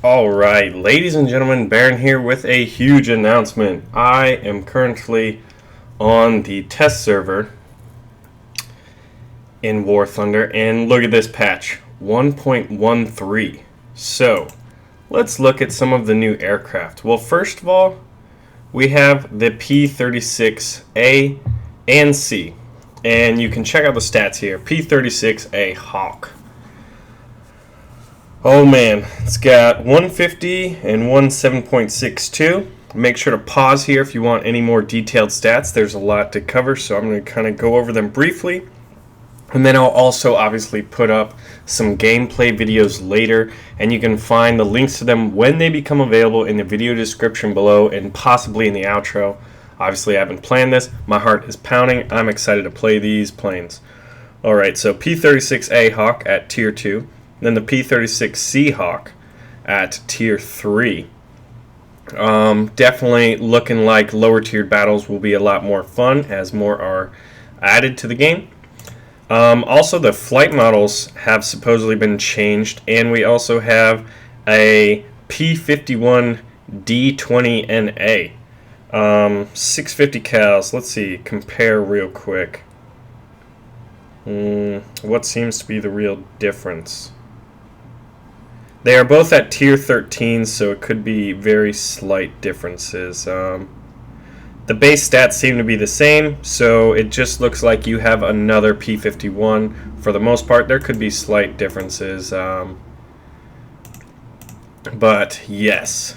Alright, ladies and gentlemen, Baron here with a huge announcement. I am currently on the test server in War Thunder, and look at this patch, 1.13. So, let's look at some of the new aircraft. Well, first of all, we have the P-36A and C, and you can check out the stats here. P-36A Hawk. Oh man, it's got 150 and 17.62. Make sure to pause here if you want any more detailed stats. There's a lot to cover, so I'm going to kind of go over them briefly. And then I'll also obviously put up some gameplay videos later, and you can find the links to them when they become available in the video description below and possibly in the outro. Obviously, I haven't planned this. My heart is pounding. I'm excited to play these planes. Alright, so P-36A Hawk at Tier 2. Then the P-36C Hawk at Tier 3. Definitely looking like lower tiered battles will be a lot more fun as more are added to the game. Also, the flight models have supposedly been changed, and we also have a P-51 D-20NA. 650 cals. Let's see, compare real quick. What seems to be the real difference? They are both at Tier 13, so it could be very slight differences. The base stats seem to be the same, so it just looks like you have another P-51. For the most part, there could be slight differences. But yes,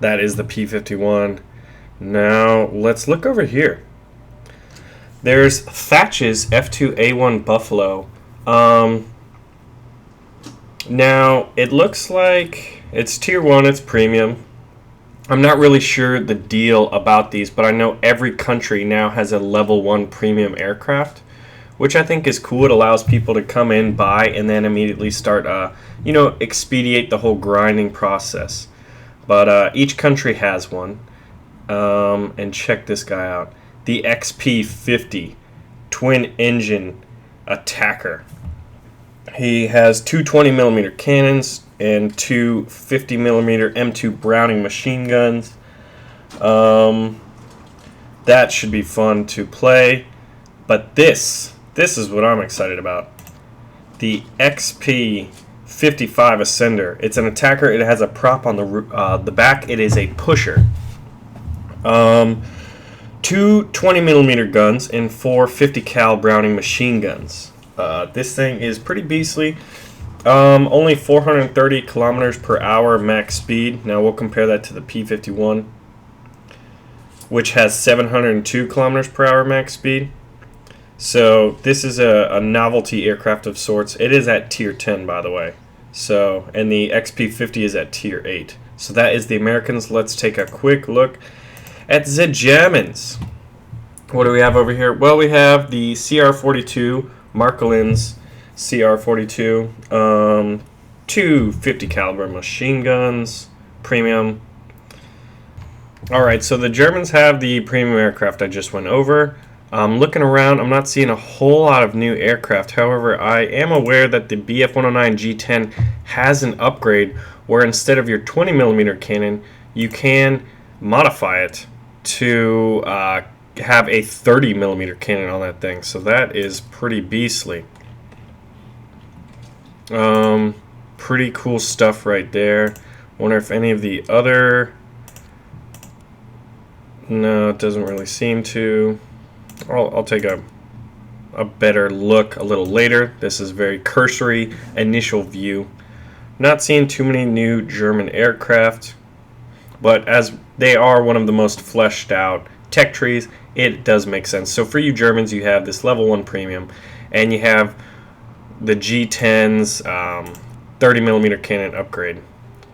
that is the P-51. Now, let's look over here. There's Thatch's F2A1 Buffalo. Now, it looks like it's Tier 1, it's premium. I'm not really sure the deal about these, but I know every country now has a level 1 premium aircraft, which I think is cool. It allows people to come in, buy, and then immediately start, expedite the whole grinding process. But each country has one. And check this guy out. The XP-50 twin-engine attacker. He has two 20mm cannons and two 50mm M2 Browning machine guns. That should be fun to play. But this is what I'm excited about. The XP-55 Ascender. It's an attacker. It has a prop on the back. It is a pusher. Two 20mm guns and four 50 cal Browning machine guns. This thing is pretty beastly. Only 430 kilometers per hour max speed. Now we'll compare that to the P-51, which has 702 kilometers per hour max speed. So this is a novelty aircraft of sorts. It is at Tier 10, by the way. So, and the XP-50 is at Tier 8. So that is the Americans. Let's take a quick look at the Germans. What do we have over here? Well, we have the CR-42, Markelin's CR-42, two 50 caliber machine guns, premium. Alright, so the Germans have the premium aircraft I just went over. Looking around, I'm not seeing a whole lot of new aircraft. However, I am aware that the Bf-109 G10 has an upgrade where instead of your 20mm cannon, you can modify it to have a 30mm cannon on that thing. So that is pretty beastly. Pretty cool stuff right there. Wonder if any of the other... No, it doesn't really seem to. I'll take a better look a little later. This is very cursory initial view. Not seeing too many new German aircraft, but as they are one of the most fleshed out tech trees, it does make sense. So for you Germans, you have this level 1 premium, and you have the G10's 30mm cannon upgrade.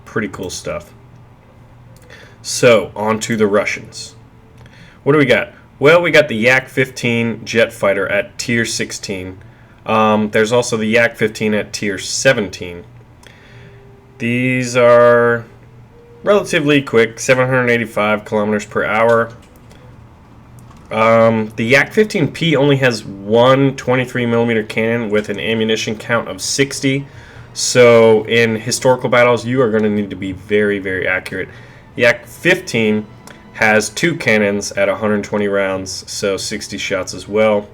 Pretty cool stuff. So, on to the Russians. What do we got? Well, we got the Yak-15 jet fighter at Tier 16. There's also the Yak-15 at Tier 17. These are relatively quick, 785 kilometers per hour. The Yak-15P only has one 23mm cannon with an ammunition count of 60. So in historical battles, you are going to need to be very, very accurate. Yak 15 has 2 cannons at 120 rounds, so 60 shots as well.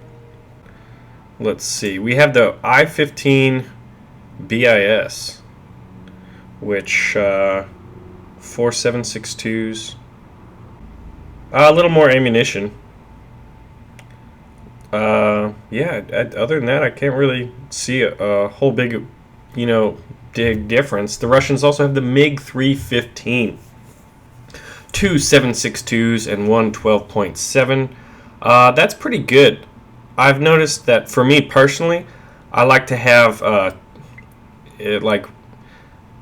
Let's see. We have the I-15 BIS, which 4762s. A little more ammunition. Yeah, other than that, I can't really see a whole big, big difference. The Russians also have the MiG 315. 2 7.62s and one 12.7. That's pretty good. I've noticed that for me personally, I like to have like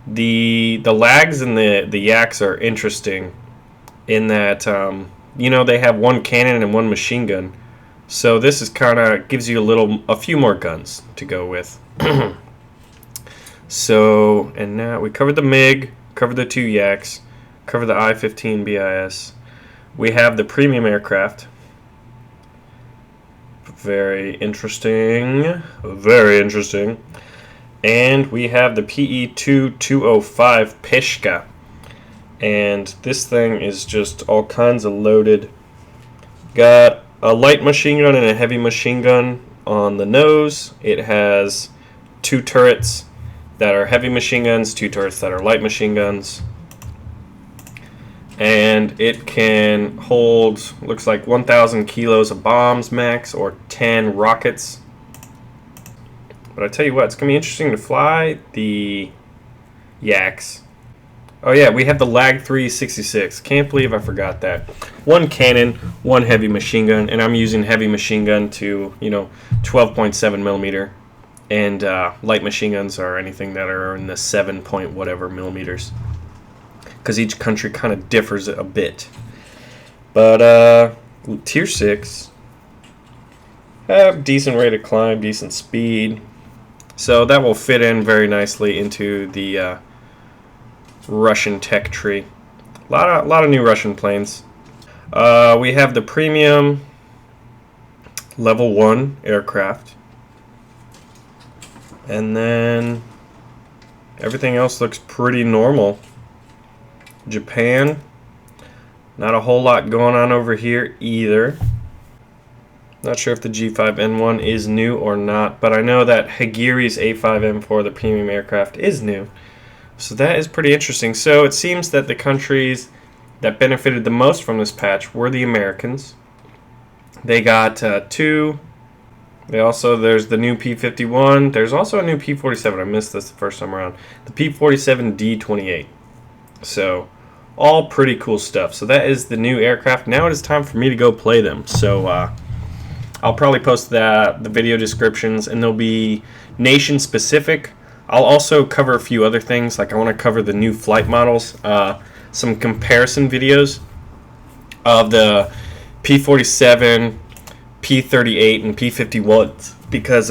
the lags and the yaks are interesting in that they have 1 cannon and 1 machine gun. So this is kind of gives you a few more guns to go with. So, and now we covered the MiG, covered the 2 yaks, covered the I-15 BIS. We have the premium aircraft. Very interesting. Very interesting. And we have the PE-2-205 Peshka. And this thing is just all kinds of loaded. Got a light machine gun and a heavy machine gun on the nose. It has 2 turrets that are heavy machine guns, 2 turrets that are light machine guns. And it can hold, looks like 1,000 kilos of bombs max, or 10 rockets. But I tell you what, it's going to be interesting to fly the yaks. Oh yeah, we have the Lag 366. Can't believe I forgot that. 1 cannon, 1 heavy machine gun, and I'm using heavy machine gun to, 12.7 millimeter. And light machine guns are anything that are in the 7 point whatever millimeters. Because each country kind of differs a bit. But tier 6 have decent rate of climb, decent speed, so that will fit in very nicely into the Russian tech tree. A lot of new Russian planes. We have the premium level 1 aircraft, and then everything else looks pretty normal. Japan, not a whole lot going on over here either. Not sure if the G5N1 is new or not, but I know that Hagiri's A5M4, the premium aircraft, is new. So that is pretty interesting. So it seems that the countries that benefited the most from this patch were the Americans. They got 2. There's the new P-51. There's also a new P-47. I missed this the first time around. The P-47D-28. So, all pretty cool stuff. So that is the new aircraft. Now it is time for me to go play them. So, I'll probably post the video descriptions, and they'll be nation-specific. I'll also cover a few other things. Like I want to cover the new flight models, some comparison videos of the P-47, P-38, and P-51s, because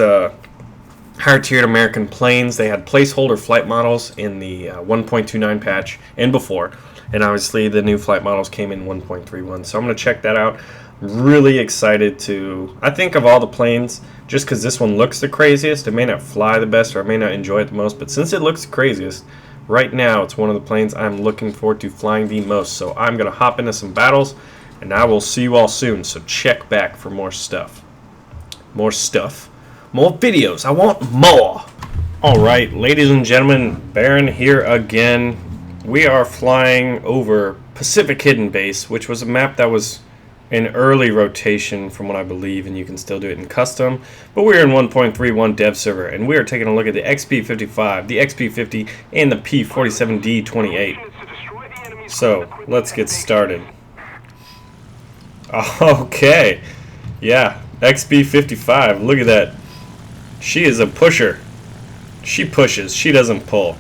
higher-tiered American planes, they had placeholder flight models in the 1.29 patch and before, and obviously the new flight models came in 1.31, so I'm going to check that out. Really excited to, I think of all the planes, just because this one looks the craziest, it may not fly the best or I may not enjoy it the most, but since it looks the craziest, right now it's one of the planes I'm looking forward to flying the most. So I'm going to hop into some battles, and I will see you all soon, so check back for more stuff. More videos. I want more. Alright, ladies and gentlemen, Baron here again. We are flying over Pacific Hidden Base, which was a map that was in early rotation from what I believe, and you can still do it in custom. But we're in 1.31 dev server, and we are taking a look at the XP-55, the XP-50, and the P-47D-28. So, let's get started. Okay. Yeah, XP-55, look at that. She is a pusher. She pushes, she doesn't pull.